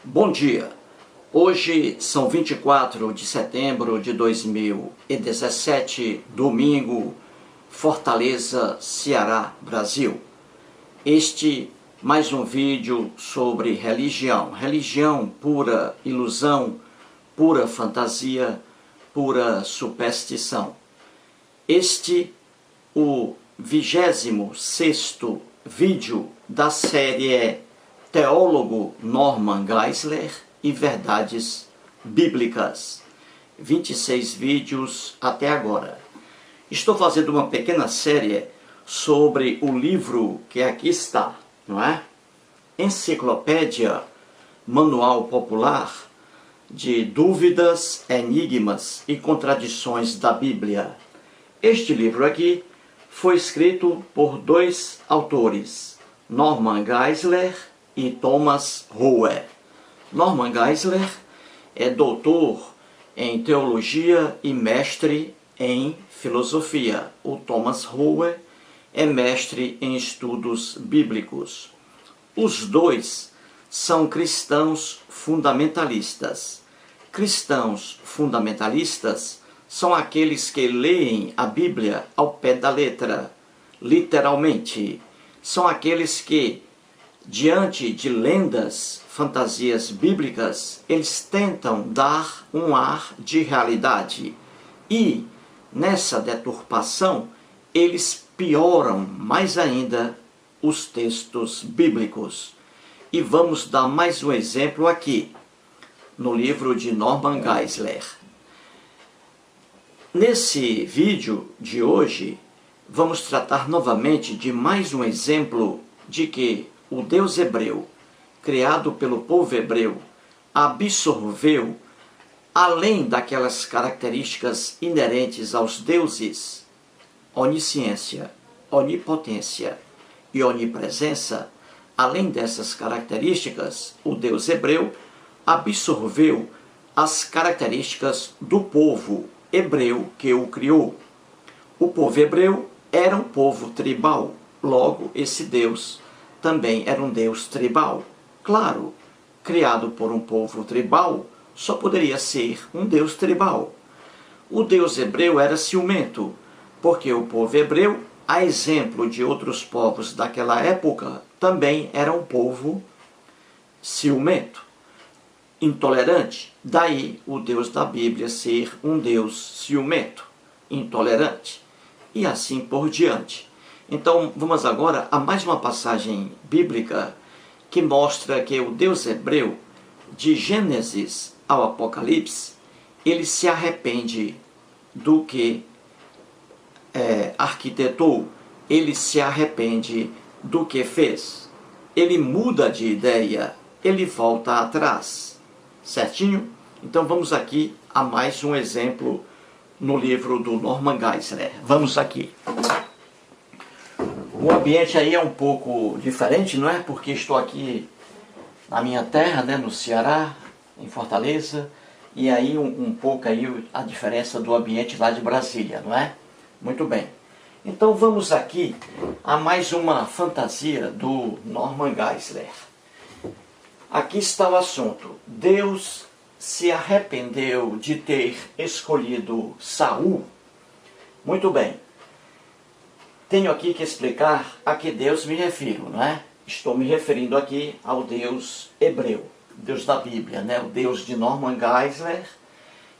Bom dia, hoje são 24 de setembro de 2017, domingo, Fortaleza, Ceará, Brasil. Este mais um vídeo sobre religião, religião pura ilusão, pura fantasia, pura superstição. Este o 26º vídeo da série Teólogo Norman Geisler e Verdades Bíblicas. 26 vídeos até agora. Estou fazendo uma pequena série sobre o livro que aqui está, não é? Enciclopédia Manual Popular de Dúvidas, Enigmas e Contradições da Bíblia. Este livro aqui foi escrito por dois autores, Norman Geisler e Thomas Rowe. Norman Geisler é doutor em teologia e mestre em filosofia. O Thomas Rowe é mestre em estudos bíblicos. Os dois são cristãos fundamentalistas. Cristãos fundamentalistas são aqueles que leem a Bíblia ao pé da letra, literalmente. São aqueles que, diante de lendas, fantasias bíblicas, eles tentam dar um ar de realidade. E, nessa deturpação, eles pioram mais ainda os textos bíblicos. E vamos dar mais um exemplo aqui, no livro de Norman Geisler. Nesse vídeo de hoje, vamos tratar novamente de mais um exemplo de que o Deus hebreu, criado pelo povo hebreu, absorveu, além daquelas características inerentes aos deuses, onisciência, onipotência e onipresença, além dessas características, o Deus hebreu absorveu as características do povo hebreu que o criou. O povo hebreu era um povo tribal, logo esse Deus também era um Deus tribal. Claro, criado por um povo tribal, só poderia ser um Deus tribal. O Deus hebreu era ciumento, porque o povo hebreu, a exemplo de outros povos daquela época, também era um povo ciumento, intolerante. Daí o Deus da Bíblia ser um Deus ciumento, intolerante, e assim por diante. Então vamos agora a mais uma passagem bíblica que mostra que o Deus hebreu, de Gênesis ao Apocalipse, ele se arrepende do que arquitetou, ele se arrepende do que fez. Ele muda de ideia, ele volta atrás. Certinho? Então vamos aqui a mais um exemplo no livro do Norman Geisler. Vamos aqui. O ambiente aí é um pouco diferente, não é? Porque estou aqui na minha terra, né, no Ceará, em Fortaleza, e aí um pouco aí a diferença do ambiente lá de Brasília, não é? Muito bem. Então vamos aqui a mais uma fantasia do Norman Geisler. Aqui está o assunto. Deus se arrependeu de ter escolhido Saul. Muito bem. Tenho aqui que explicar a que Deus me refiro, não é? Estou me referindo aqui ao Deus hebreu, Deus da Bíblia, né? O Deus de Norman Geisler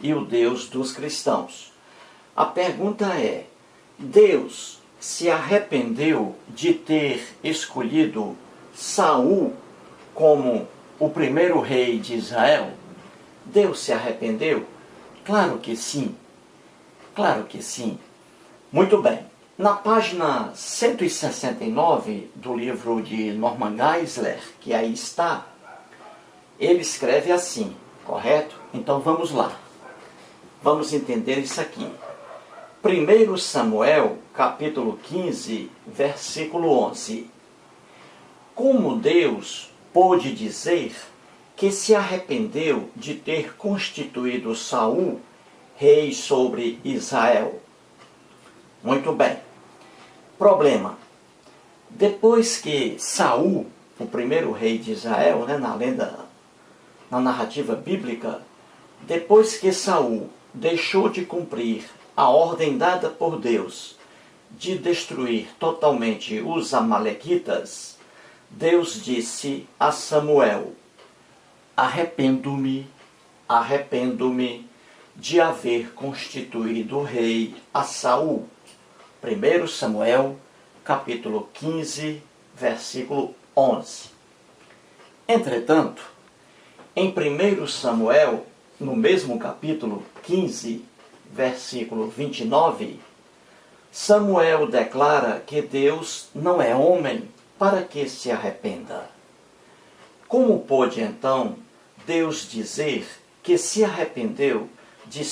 e o Deus dos cristãos. A pergunta é: Deus se arrependeu de ter escolhido Saul como o primeiro rei de Israel? Deus se arrependeu? Claro que sim. Claro que sim. Muito bem. Na página 169 do livro de Norman Geisler, que aí está, ele escreve assim, correto? Então vamos lá. Vamos entender isso aqui. 1 Samuel, capítulo 15, versículo 11. Como Deus pôde dizer que se arrependeu de ter constituído Saul rei sobre Israel? Muito bem. Problema. Depois que Saul, o primeiro rei de Israel, né, na lenda na narrativa bíblica, depois que Saul deixou de cumprir a ordem dada por Deus de destruir totalmente os amalequitas, Deus disse a Samuel: arrependo-me de haver constituído rei a Saul. 1 Samuel, capítulo 15, versículo 11. Entretanto, em 1 Samuel, no mesmo capítulo 15, versículo 29, Samuel declara que Deus não é homem para que se arrependa. Como pôde então Deus dizer que se arrependeu de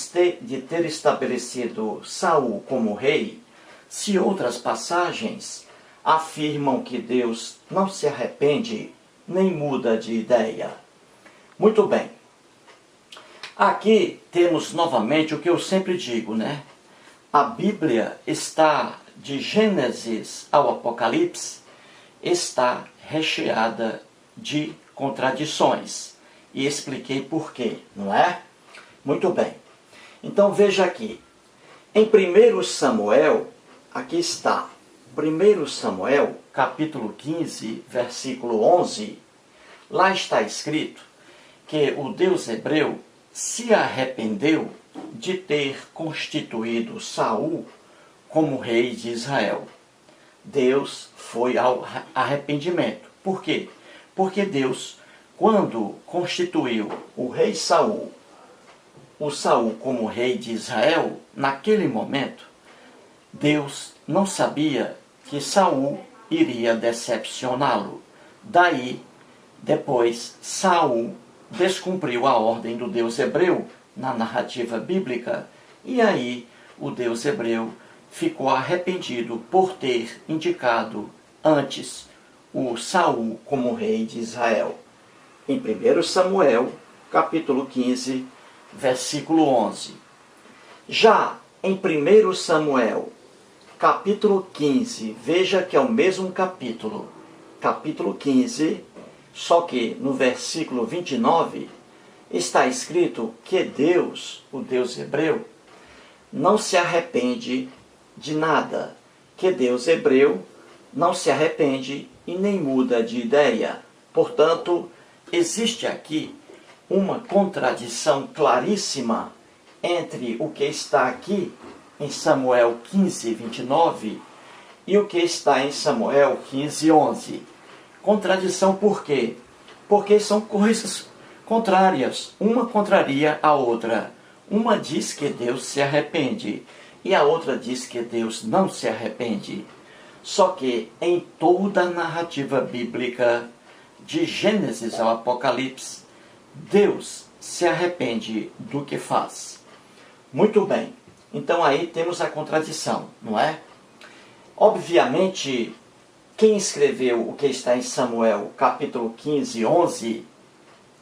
ter estabelecido Saul como rei, se outras passagens afirmam que Deus não se arrepende nem muda de ideia? Muito bem. Aqui temos novamente o que eu sempre digo, né? A Bíblia está, de Gênesis ao Apocalipse, está recheada de contradições. E expliquei por quê, não é? Muito bem. Então veja aqui. Em 1 Samuel, aqui está. 1 Samuel, capítulo 15, versículo 11. Lá está escrito que o Deus hebreu se arrependeu de ter constituído Saul como rei de Israel. Deus foi ao arrependimento. Por quê? Porque Deus, quando constituiu o rei Saul, o Saul como rei de Israel, naquele momento, Deus não sabia que Saul iria decepcioná-lo. Daí, depois, Saul descumpriu a ordem do Deus hebreu na narrativa bíblica, e aí o Deus hebreu ficou arrependido por ter indicado antes o Saul como rei de Israel. Em 1 Samuel, capítulo 15, versículo 11. Já em 1 Samuel, capítulo 15, veja que é o mesmo capítulo 15, só que no versículo 29, está escrito que Deus, o Deus hebreu, não se arrepende de nada, que Deus hebreu não se arrepende e nem muda de ideia. Portanto, existe aqui uma contradição claríssima entre o que está aqui em Samuel 15, 29 e o que está em Samuel 15, 11. Contradição por quê? Porque são coisas contrárias. Uma contraria a outra. Uma diz que Deus se arrepende e a outra diz que Deus não se arrepende. Só que em toda a narrativa bíblica, de Gênesis ao Apocalipse, Deus se arrepende do que faz. Muito bem. Então aí temos a contradição, não é? Obviamente, quem escreveu o que está em Samuel, capítulo 15, 11,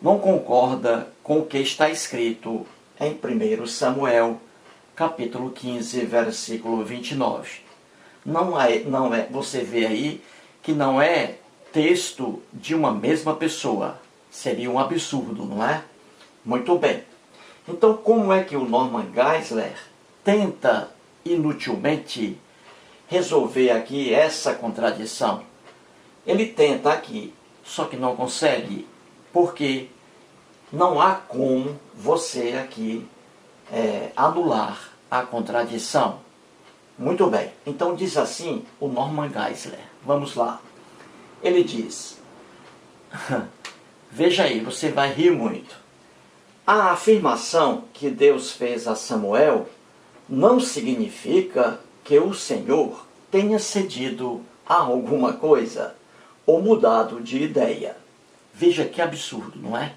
não concorda com o que está escrito em 1 Samuel, capítulo 15, versículo 29. Você vê aí que não é texto de uma mesma pessoa. Seria um absurdo, não é? Muito bem. Então, como é que o Norman Geisler tenta inutilmente resolver aqui essa contradição? Ele tenta aqui, só que não consegue, porque não há como você aqui anular a contradição. Muito bem, então diz assim o Norman Geisler. Vamos lá. Ele diz, veja aí, você vai rir muito. A afirmação que Deus fez a Samuel não significa que o Senhor tenha cedido a alguma coisa ou mudado de ideia. Veja que absurdo, não é?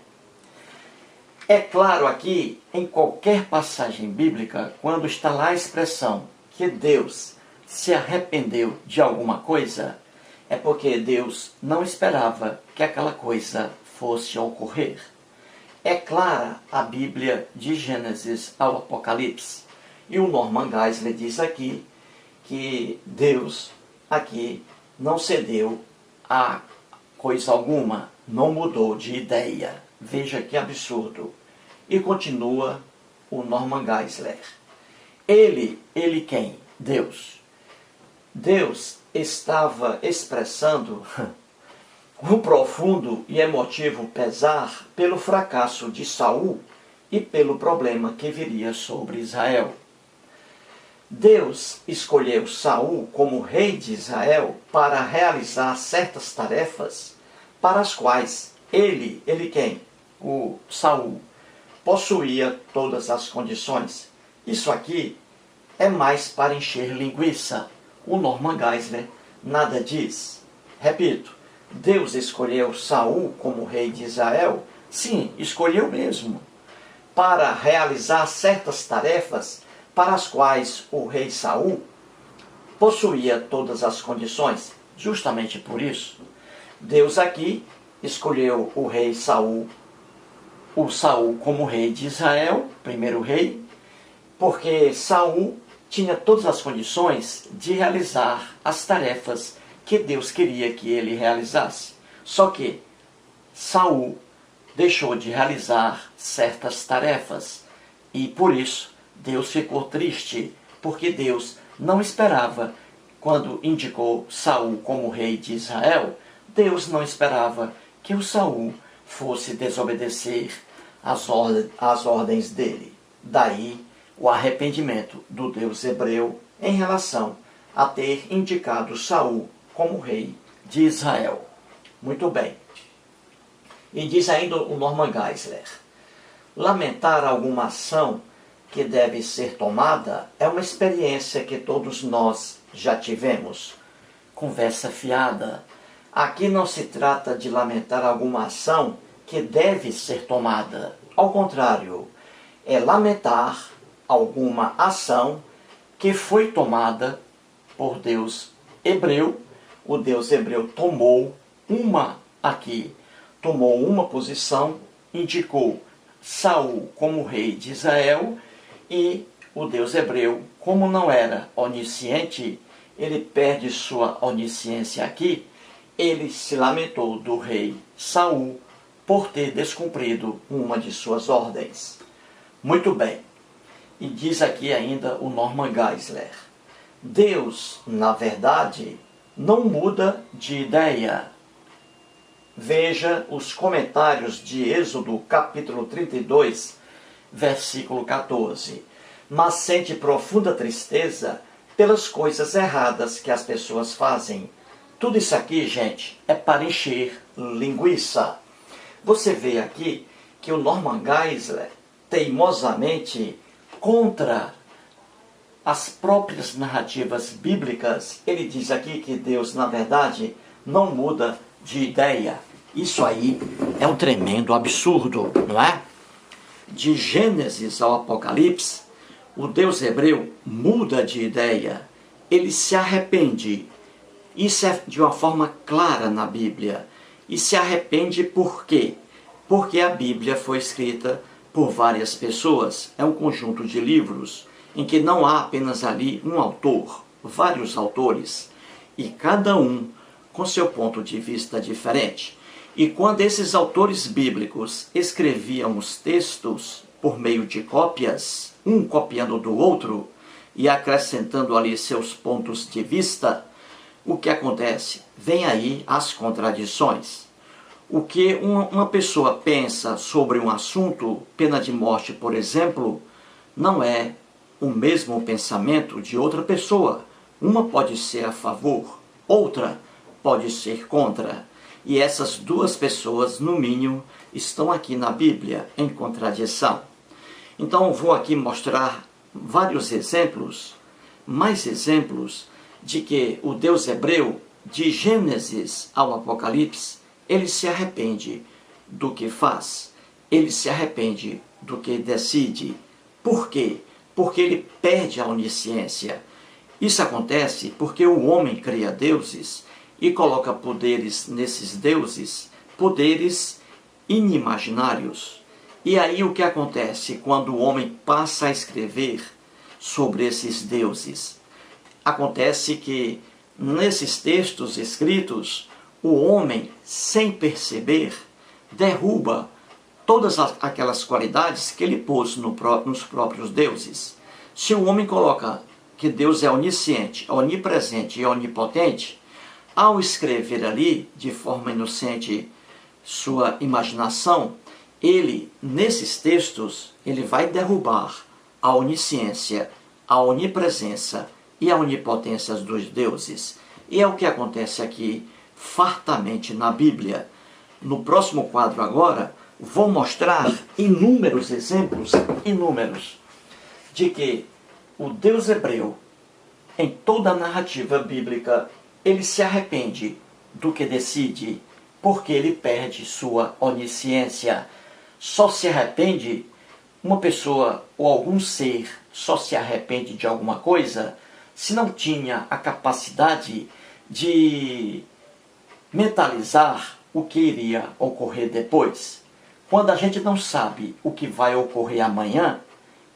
É claro aqui, em qualquer passagem bíblica, quando está lá a expressão que Deus se arrependeu de alguma coisa, é porque Deus não esperava que aquela coisa fosse ocorrer. É clara a Bíblia de Gênesis ao Apocalipse. E o Norman Geisler diz aqui que Deus aqui não cedeu a coisa alguma, não mudou de ideia. Veja que absurdo. E continua o Norman Geisler. Ele quem? Deus. Deus estava expressando um profundo e emotivo pesar pelo fracasso de Saul e pelo problema que viria sobre Israel. Deus escolheu Saul como rei de Israel para realizar certas tarefas para as quais ele quem? O Saul possuía todas as condições. Isso aqui é mais para encher linguiça. O Norman Geisler nada diz. Repito, Deus escolheu Saul como rei de Israel? Sim, escolheu mesmo, para realizar certas tarefas para as quais o rei Saul possuía todas as condições. Justamente por isso, Deus aqui escolheu o rei Saul, o Saul como rei de Israel, primeiro rei, porque Saul tinha todas as condições de realizar as tarefas que Deus queria que ele realizasse. Só que Saul deixou de realizar certas tarefas e por isso Deus ficou triste, porque Deus não esperava, quando indicou Saul como rei de Israel, Deus não esperava que o Saul fosse desobedecer às ordens dele. Daí o arrependimento do Deus hebreu em relação a ter indicado Saul como rei de Israel. Muito bem. E diz ainda o Norman Geisler: lamentar alguma ação que deve ser tomada é uma experiência que todos nós já tivemos. Conversa fiada. Aqui não se trata de lamentar alguma ação que deve ser tomada. Ao contrário, é lamentar alguma ação que foi tomada por Deus hebreu. O Deus hebreu tomou uma posição, indicou Saul como rei de Israel, e o Deus hebreu, como não era onisciente, ele perde sua onisciência aqui. Ele se lamentou do rei Saul por ter descumprido uma de suas ordens. Muito bem. E diz aqui ainda o Norman Geisler: Deus, na verdade, não muda de ideia. Veja os comentários de Êxodo capítulo 32, versículo 14. Mas sente profunda tristeza pelas coisas erradas que as pessoas fazem. Tudo isso aqui, gente, é para encher linguiça. Você vê aqui que o Norman Geisler, teimosamente, contra as próprias narrativas bíblicas, ele diz aqui que Deus, na verdade, não muda de ideia. Isso aí é um tremendo absurdo, não é? De Gênesis ao Apocalipse, o Deus hebreu muda de ideia. Ele se arrepende. Isso é de uma forma clara na Bíblia. E se arrepende por quê? Porque a Bíblia foi escrita por várias pessoas. É um conjunto de livros em que não há apenas ali um autor, vários autores, e cada um com seu ponto de vista diferente. E quando esses autores bíblicos escreviam os textos por meio de cópias, um copiando do outro e acrescentando ali seus pontos de vista, o que acontece? Vem aí as contradições. O que uma pessoa pensa sobre um assunto, pena de morte, por exemplo, não é o mesmo pensamento de outra pessoa. Uma pode ser a favor, outra pode ser contra. E essas duas pessoas, no mínimo, estão aqui na Bíblia em contradição. Então, vou aqui mostrar vários exemplos, mais exemplos, de que o Deus hebreu, de Gênesis ao Apocalipse, ele se arrepende do que faz. Ele se arrepende do que decide. Por quê? Porque ele perde a onisciência. Isso acontece porque o homem cria deuses e coloca poderes nesses deuses, poderes inimaginários. E aí o que acontece quando o homem passa a escrever sobre esses deuses? Acontece que nesses textos escritos, o homem, sem perceber, derruba todas aquelas qualidades que ele pôs nos próprios deuses. Se o homem coloca que Deus é onisciente, onipresente e onipotente, ao escrever ali, de forma inocente, sua imaginação, ele, nesses textos, ele vai derrubar a onisciência, a onipresença e a onipotência dos deuses. E é o que acontece aqui fartamente na Bíblia. No próximo quadro agora, vou mostrar inúmeros exemplos, de que o Deus hebreu, em toda a narrativa bíblica, ele se arrepende do que decide, porque ele perde sua onisciência. Só se arrepende uma pessoa ou algum ser, só se arrepende de alguma coisa se não tinha a capacidade de mentalizar o que iria ocorrer depois. Quando a gente não sabe o que vai ocorrer amanhã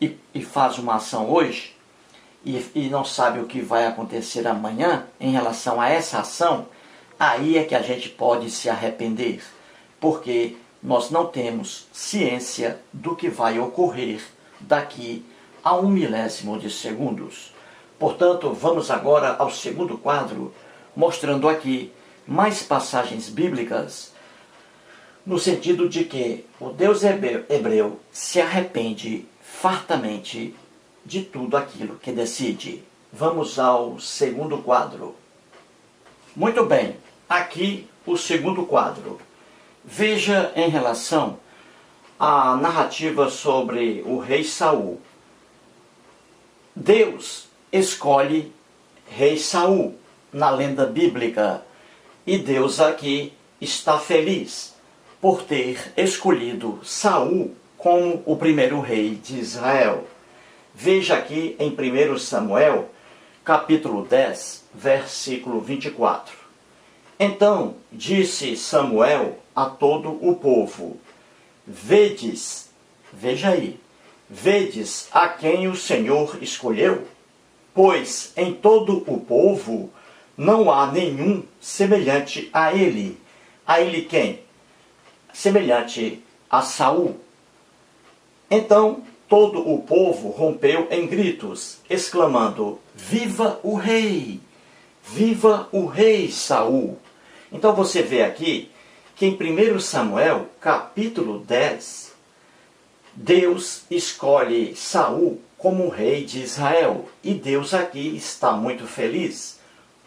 e faz uma ação hoje, e não sabe o que vai acontecer amanhã em relação a essa ação, aí é que a gente pode se arrepender, porque nós não temos ciência do que vai ocorrer daqui a 1 milésimo de segundos. Portanto, vamos agora ao segundo quadro, mostrando aqui mais passagens bíblicas, no sentido de que o Deus hebreu se arrepende fartamente de tudo aquilo que decide. Vamos ao segundo quadro. Muito bem, aqui o segundo quadro. Veja em relação à narrativa sobre o rei Saul. Deus escolhe rei Saul na lenda bíblica, e Deus aqui está feliz por ter escolhido Saul como o primeiro rei de Israel. Veja aqui em 1 Samuel, capítulo 10, versículo 24. Então disse Samuel a todo o povo: veja aí, vedes a quem o Senhor escolheu? Pois em todo o povo não há nenhum semelhante a ele. A ele quem? Semelhante a Saul. Então todo o povo rompeu em gritos, exclamando: viva o rei! Viva o rei Saul! Então você vê aqui que em 1 Samuel, capítulo 10, Deus escolhe Saul como rei de Israel. E Deus aqui está muito feliz.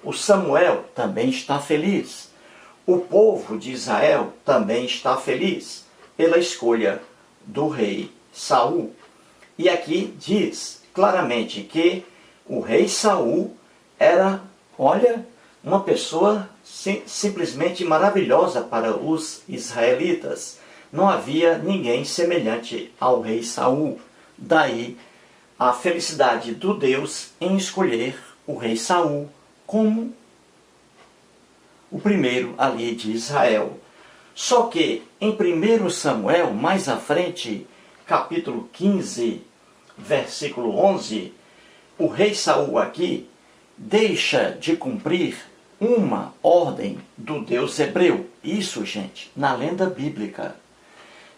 O Samuel também está feliz. O povo de Israel também está feliz pela escolha do rei Saul. E aqui diz claramente que o rei Saul era, olha, uma pessoa simplesmente maravilhosa para os israelitas. Não havia ninguém semelhante ao rei Saul. Daí a felicidade do Deus em escolher o rei Saul como o primeiro ali de Israel. Só que em 1 Samuel, mais à frente, capítulo 15, versículo 11, o rei Saul aqui deixa de cumprir uma ordem do Deus hebreu. Isso, gente, na lenda bíblica.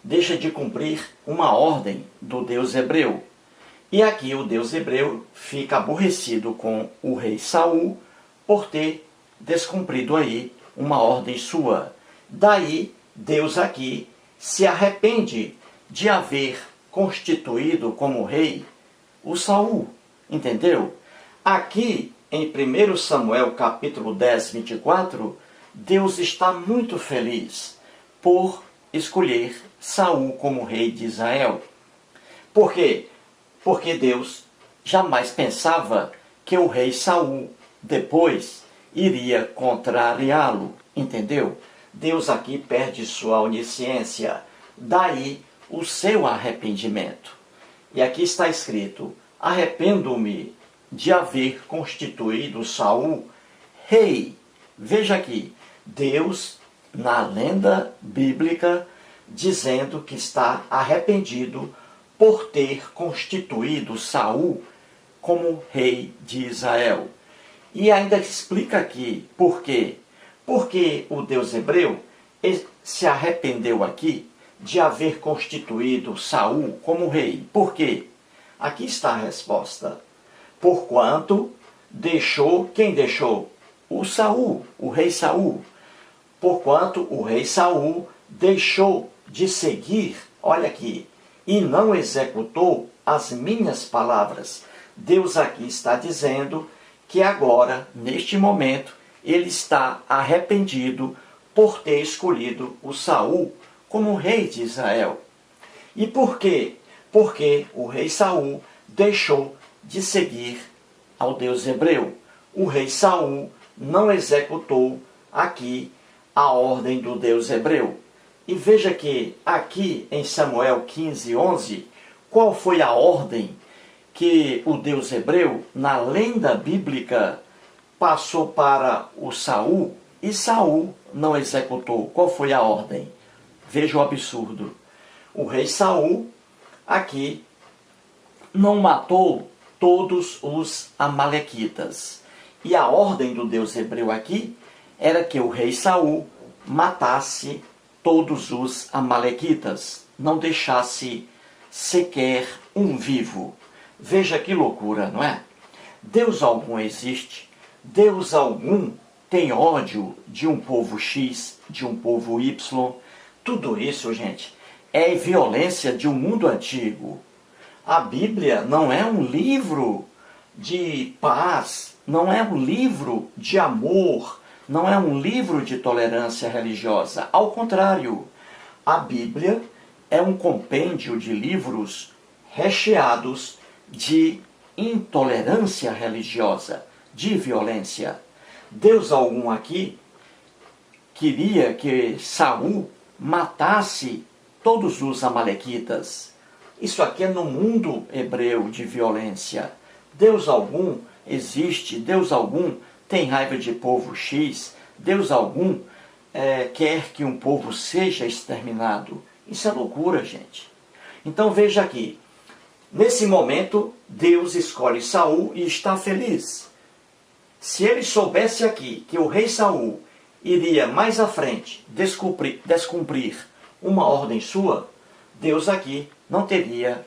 Deixa de cumprir uma ordem do Deus hebreu. E aqui o Deus hebreu fica aborrecido com o rei Saul por ter descumprido aí uma ordem sua. Daí, Deus aqui se arrepende de haver constituído como rei o Saul. Entendeu? Aqui, em 1 Samuel capítulo 10, 24, Deus está muito feliz por escolher Saul como rei de Israel. Por quê? Porque Deus jamais pensava que o rei Saul depois iria contrariá-lo. Entendeu? Deus aqui perde sua onisciência. Daí o seu arrependimento. E aqui está escrito: arrependo-me de haver constituído Saul rei. Veja aqui, Deus, na lenda bíblica, dizendo que está arrependido por ter constituído Saul como rei de Israel. E ainda explica aqui por quê. Porque o Deus hebreu se arrependeu aqui, de haver constituído Saul como rei. Por quê? Aqui está a resposta. Porquanto deixou, quem deixou? O Saul, o rei Saul. Porquanto o rei Saul deixou de seguir, olha aqui, e não executou as minhas palavras. Deus aqui está dizendo que agora, neste momento, ele está arrependido por ter escolhido o Saul como rei de Israel. E por quê? Porque o rei Saul deixou de seguir ao Deus hebreu. O rei Saul não executou aqui a ordem do Deus hebreu. E veja que aqui em Samuel 15:11, qual foi a ordem que o Deus hebreu, na lenda bíblica, passou para o Saul, e Saul não executou? Qual foi a ordem? Veja o absurdo. O rei Saul, aqui, não matou todos os amalequitas. E a ordem do Deus hebreu aqui era que o rei Saul matasse todos os amalequitas, não deixasse sequer um vivo. Veja que loucura, não é? Deus algum existe, Deus algum tem ódio de um povo X, de um povo Y. Tudo isso, gente, é violência de um mundo antigo. A Bíblia não é um livro de paz, não é um livro de amor, não é um livro de tolerância religiosa. Ao contrário, a Bíblia é um compêndio de livros recheados de intolerância religiosa, de violência. Deus algum aqui queria que Saul matasse todos os amalequitas. Isso aqui é no mundo hebreu de violência. Deus algum existe, Deus algum tem raiva de povo X, Deus algum quer que um povo seja exterminado. Isso é loucura, gente. Então veja aqui, nesse momento Deus escolhe Saul e está feliz. Se ele soubesse aqui que o rei Saul iria mais à frente descumprir uma ordem sua, Deus aqui não teria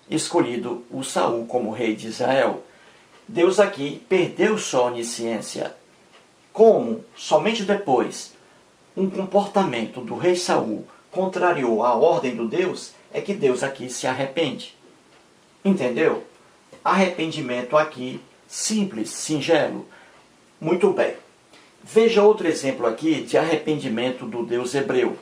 escolhido o Saul como rei de Israel. Deus aqui perdeu sua onisciência. Como somente depois um comportamento do rei Saul contrariou a ordem do Deus, é que Deus aqui se arrepende. Entendeu? Arrependimento aqui simples, singelo. Muito bem. Veja outro exemplo aqui de arrependimento do Deus hebreu.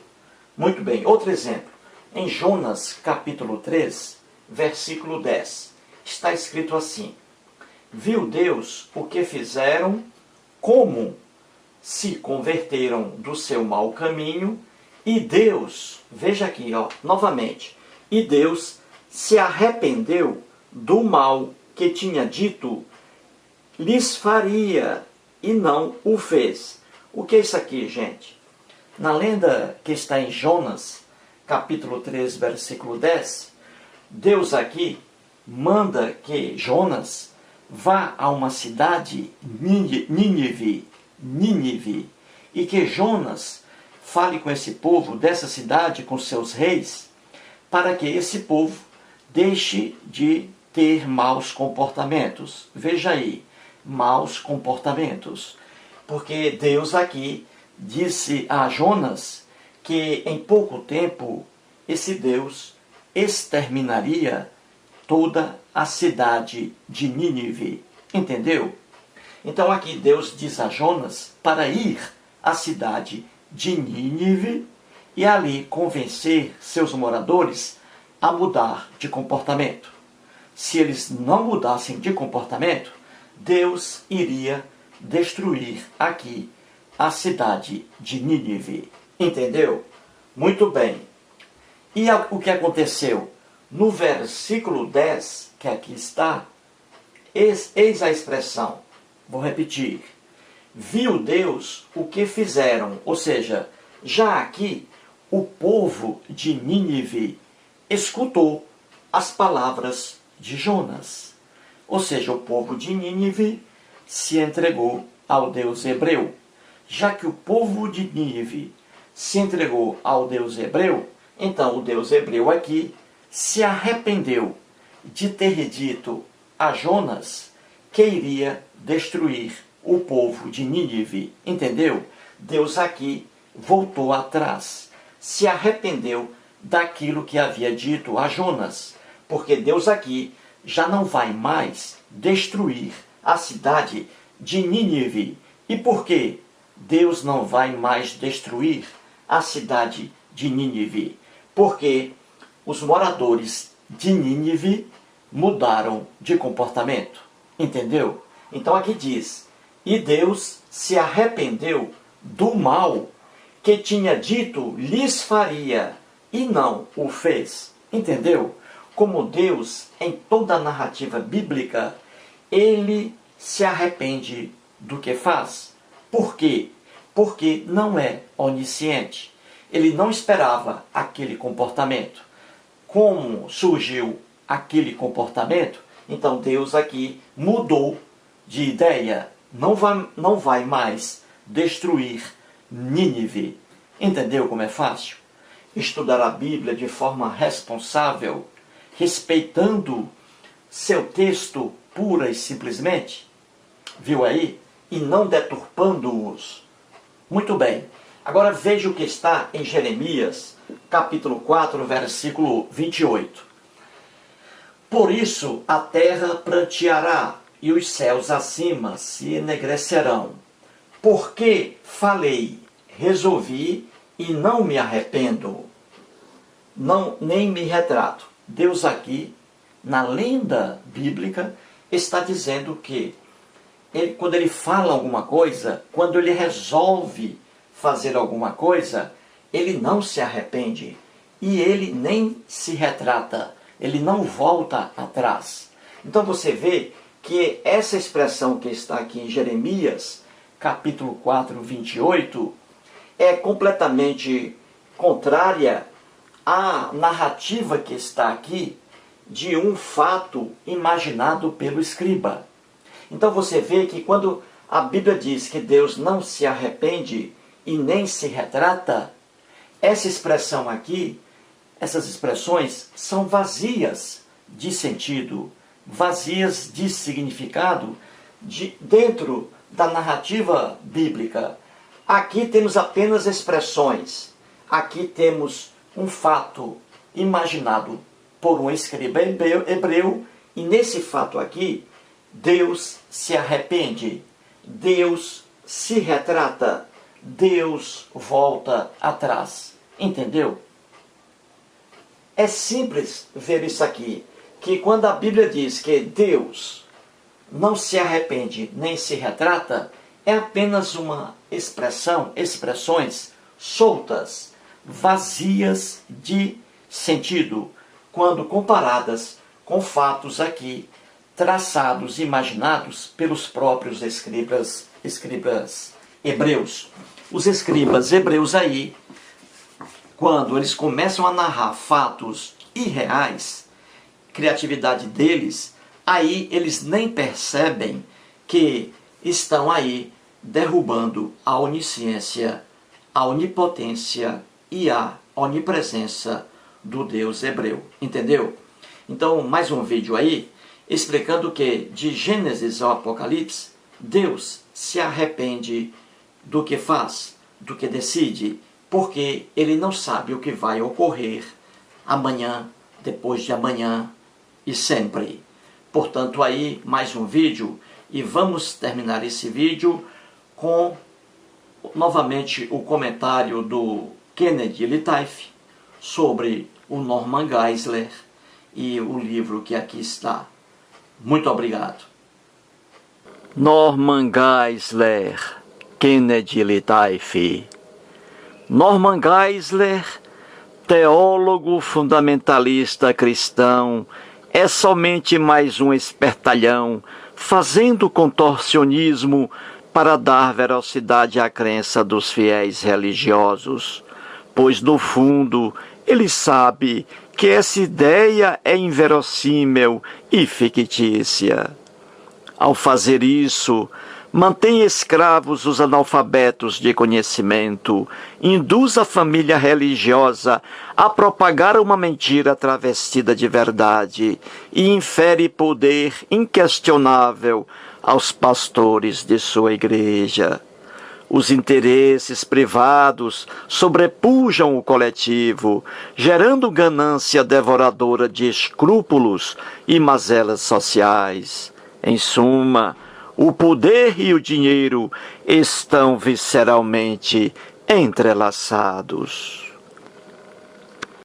Muito bem, outro exemplo. Em Jonas capítulo 3, versículo 10, está escrito assim: viu Deus o que fizeram, como se converteram do seu mau caminho, e Deus, veja aqui, novamente, e Deus se arrependeu do mal que tinha dito lhes faria, e não o fez. O que é isso aqui, gente? Na lenda que está em Jonas, capítulo 3, versículo 10, Deus aqui manda que Jonas vá a uma cidade, Nínive, e que Jonas fale com esse povo dessa cidade, com seus reis, para que esse povo deixe de ter maus comportamentos. Veja aí, maus comportamentos. Porque Deus aqui disse a Jonas que em pouco tempo esse Deus exterminaria toda a cidade de Nínive. Entendeu? Então aqui Deus diz a Jonas para ir à cidade de Nínive e ali convencer seus moradores a mudar de comportamento. Se eles não mudassem de comportamento, Deus iria destruir aqui a cidade de Nínive. Entendeu? Muito bem. E o que aconteceu? No versículo 10, que aqui está, eis a expressão. Vou repetir. Viu Deus o que fizeram. Ou seja, já aqui o povo de Nínive escutou as palavras de Jonas. Ou seja, o povo de Nínive se entregou ao Deus hebreu. Já que o povo de Nínive se entregou ao Deus hebreu, Então o Deus hebreu aqui se arrependeu de ter dito a Jonas que iria destruir o povo de Nínive. Entendeu? Deus aqui voltou atrás, se arrependeu daquilo que havia dito a Jonas, porque Deus aqui já não vai mais destruir a cidade de Nínive. E por que Deus não vai mais destruir a cidade de Nínive? Porque os moradores de Nínive mudaram de comportamento. Entendeu? Então aqui diz: e Deus se arrependeu do mal que tinha dito lhes faria, e não o fez. Entendeu? Como Deus, em toda a narrativa bíblica, ele se arrepende do que faz. Por quê? Porque não é onisciente. Ele não esperava aquele comportamento. Como surgiu aquele comportamento, então Deus aqui mudou de ideia. Não vai mais destruir Nínive. Entendeu como é fácil? Estudar a Bíblia de forma responsável, respeitando seu texto pura e simplesmente. Viu aí? E não deturpando-os. Muito bem. Agora veja o que está em Jeremias, capítulo 4, versículo 28. Por isso a terra pranteará e os céus acima se enegrecerão. Porque falei, resolvi e não me arrependo, nem me retrato. Deus aqui, na lenda bíblica, está dizendo que quando ele fala alguma coisa, quando ele resolve fazer alguma coisa, ele não se arrepende e ele nem se retrata, ele não volta atrás. Então você vê que essa expressão que está aqui em Jeremias, capítulo 4, 28, é completamente contrária à narrativa que está aqui de um fato imaginado pelo escriba. Então você vê que quando a Bíblia diz que Deus não se arrepende e nem se retrata, essa expressão aqui, essas expressões são vazias de sentido, vazias de significado dentro da narrativa bíblica. Aqui temos apenas expressões. Aqui temos um fato imaginado por um escriba hebreu, e nesse fato aqui, Deus se arrepende, Deus se retrata, Deus volta atrás. Entendeu? É simples ver isso aqui, que quando a Bíblia diz que Deus não se arrepende nem se retrata, é apenas uma expressões soltas, vazias de sentido, quando comparadas com fatos aqui traçados, imaginados pelos próprios escribas hebreus. Os escribas hebreus aí, quando eles começam a narrar fatos irreais, criatividade deles, aí eles nem percebem que estão aí derrubando a onisciência, a onipotência e a onipresença do Deus hebreu. Entendeu? Então, mais um vídeo aí, explicando que de Gênesis ao Apocalipse, Deus se arrepende do que faz, do que decide, porque ele não sabe o que vai ocorrer amanhã, depois de amanhã e sempre. Portanto, aí mais um vídeo, e vamos terminar esse vídeo com novamente o comentário do Kennedy Litaif sobre o Norman Geisler e o livro que aqui está. Muito obrigado. Norman Geisler, Kennedy Litaif. Norman Geisler, teólogo fundamentalista cristão, é somente mais um espertalhão fazendo contorcionismo para dar veracidade à crença dos fiéis religiosos, pois no fundo ele sabe que essa ideia é inverossímil e fictícia. Ao fazer isso, mantém escravos os analfabetos de conhecimento, induz a família religiosa a propagar uma mentira travestida de verdade e infere poder inquestionável aos pastores de sua igreja. Os interesses privados sobrepujam o coletivo, gerando ganância devoradora de escrúpulos e mazelas sociais. Em suma, o poder e o dinheiro estão visceralmente entrelaçados.